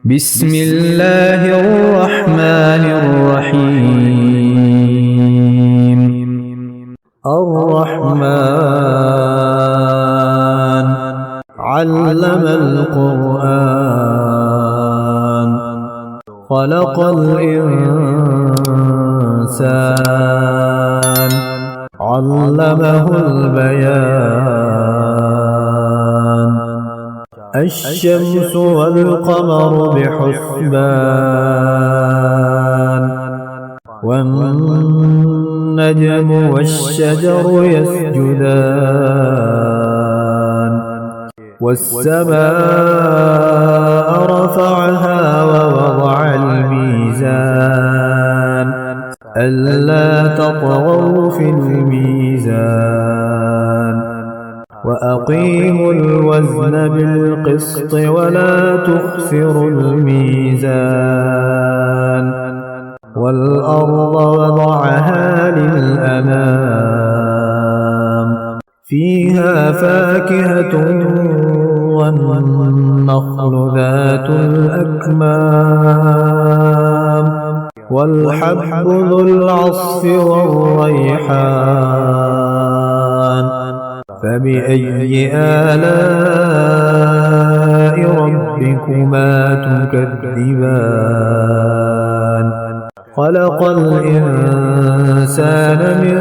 بسم الله الرحمن الرحيم. الرحمن علم القرآن خلق الإنسان علمه البيان. الشمس والقمر بحسبان والنجم والشجر يسجدان. والسماء رفعها ووضع الميزان ألا تطغوا في الميزان وأقيموا الوزن بالقسط ولا تخسروا الميزان. والأرض وضعها للأنام فيها فاكهة والنخل ذات الأكمام والحب ذو العصف والريحان. فبأي آلاء ربكما تكذبان. خلق الإنسان من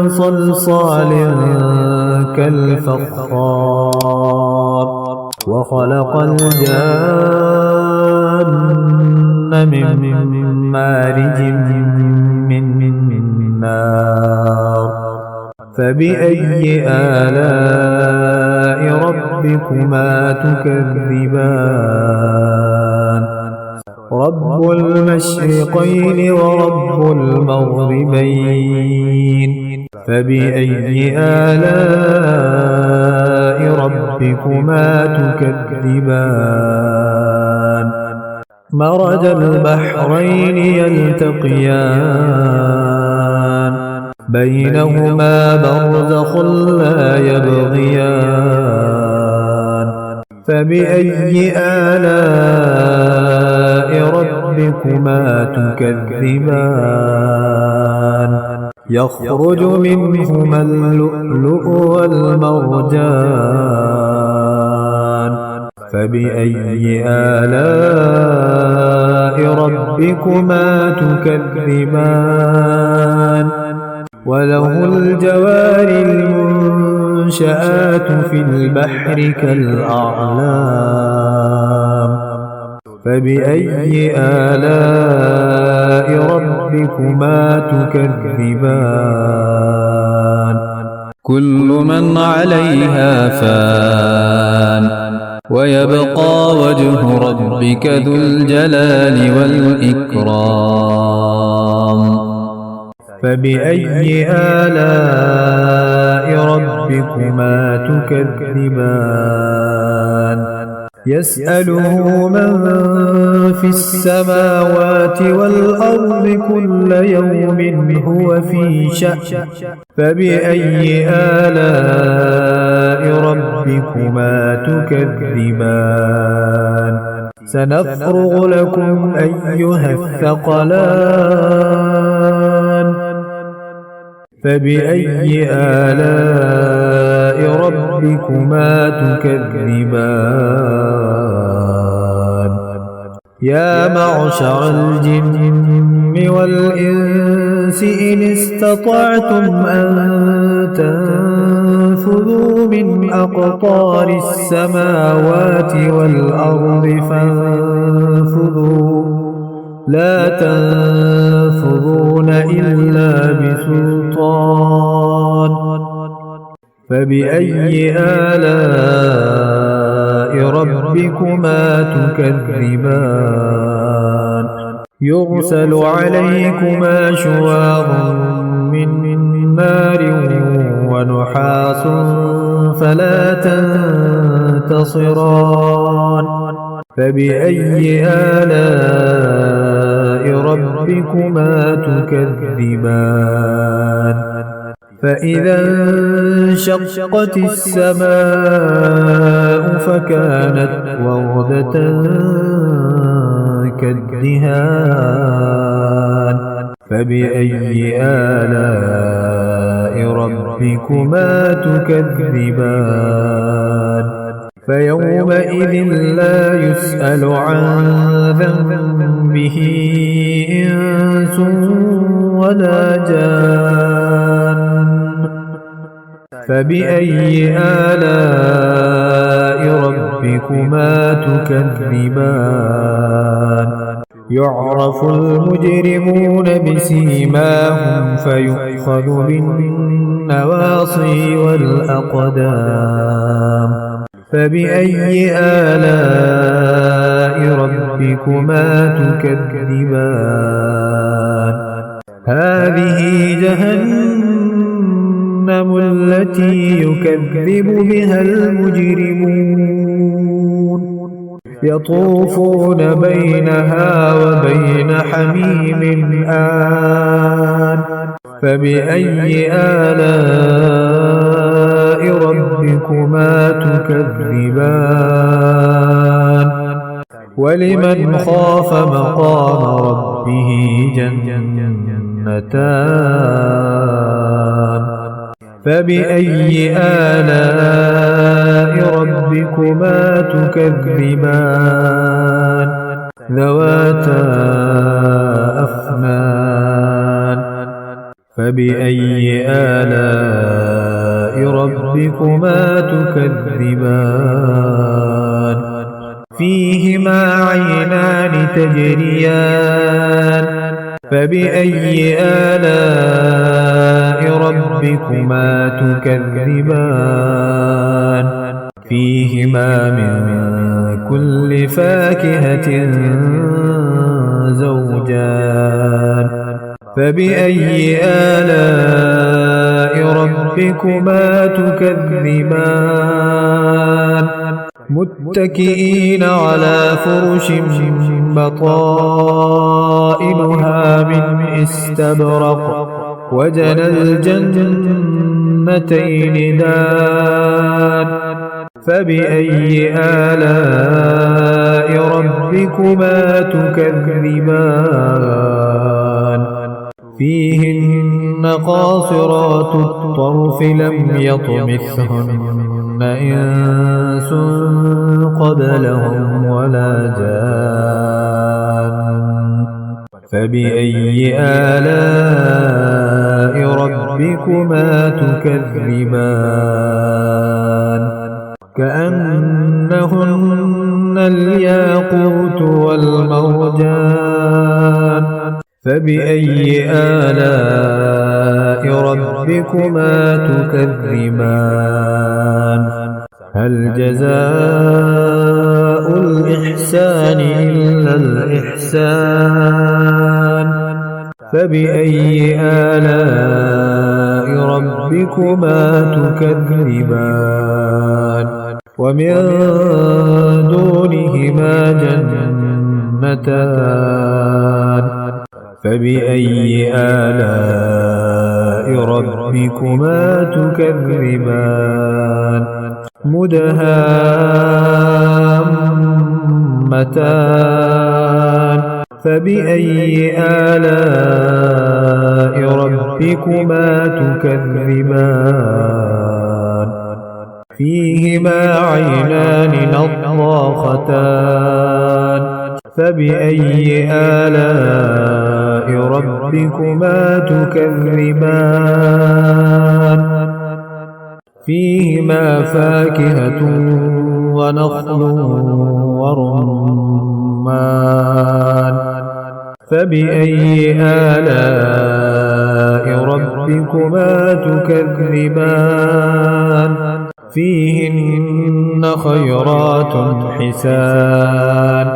صلصال كالفخار وخلق الجان من مارج من نار. فبأي آلاء ربكما تكذبان. رب المشرقين ورب المغربين. فبأي آلاء ربكما تكذبان. مرج البحرين يلتقيان بينهما برزخ لا يبغيان. فبأي آلاء ربكما تكذبان. يخرج منهما اللؤلؤ والمرجان. فبأي آلاء ربكما تكذبان. وله الجوار المنشآت في البحر كالأعلام. فبأي آلاء ربكما تكذبان. كل من عليها فان ويبقى وجه ربك ذو الجلال والإكرام. فبأي آلاء ربكما تكذبان. يسأله من في السماوات والأرض كل يوم هو في شأن. فبأي آلاء ربكما تكذبان. سنفرغ لكم أيها الثقلان. فبأي آلاء ربكما تكذبان. يا معشر الجن والإنس إن استطعتم أن تنفذوا من أقطار السماوات والأرض فانفذوا لا تنفذون إلا بسلطان. فبأي آلاء ربكما تكذبان. يرسل عليكما شواظ من نار ونحاس فلا تنتصران. فبأي آلاء ربكما تكذبان. فإذا انشقت السماء فكانت وردة كالدهان فبأي آلاء ربكما تكذبان فيومئذ لا يسأل عن ذنبه إنس ولا جان فبأي آلاء ربكما تكذبان يعرف المجرمون بسيماهم فيؤخذ بالنواصي والأقدام فبأي آلاء ربكما تكذبان هذه جهنم التي يكذب بها المجرمون يطوفون بينها وبين حميم آن فبأي آلاء ربكما تكذبان ولمن خاف مقام ربه جنتان فبأي آلاء ربكما تكذبان ذواتا أفنان فبأي آلاء ربكما تكذبان فيهما عينان تجريان فبأي آلاء ربكما تكذبان فيهما من كل فاكهة زوجان فبأي آلاء ربكما تكذبان متكئين على فرش بطائنها من استبرق وجنى الجنتين دان فبأي آلاء ربكما تكذبان فيهن قاصرات الطرف لم يطمثهن إنس قبلهم ولا جان فبأي آلاء ربكما تكذبان كأنهن الياقوت والمرجان فبأي آلاء ربكما تكذبان هل جزاء الإحسان إلا الإحسان فبأي آلاء ربكما تكذبان ومن دونهما جنتان فبأي آلاء ربكما تكذبان مدهامتان فبأي آلاء ربكما تكذبان فيهما عينان نضاختان فبأي آلاء ربكما تكذبان فيهما فاكهة ونخل ورمان فبأي آلاء ربكما تكذبان فيهن خيرات حسان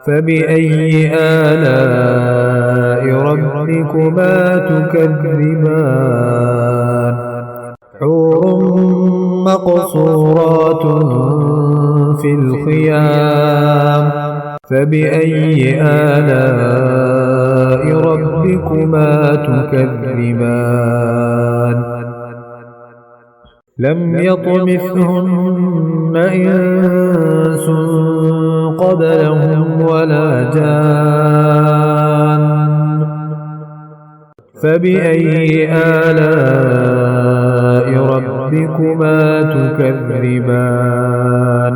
فبأي آلاء ربكما تكذبان حور مقصورات في الخيام فبأي آلاء ربكما تكذبان لم يطمثهن إنس قبلهم ولا جان. فبأي آلاء ربكما تكذبان.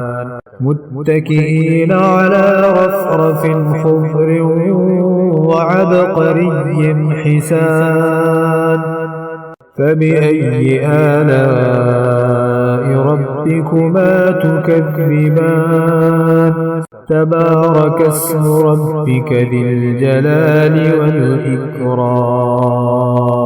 متكئين على رفرف خضر وعبقري حسان. فبأي آلاء ربكما تكذبان. تبارك اسم ربك ذي الجلال والإكرام.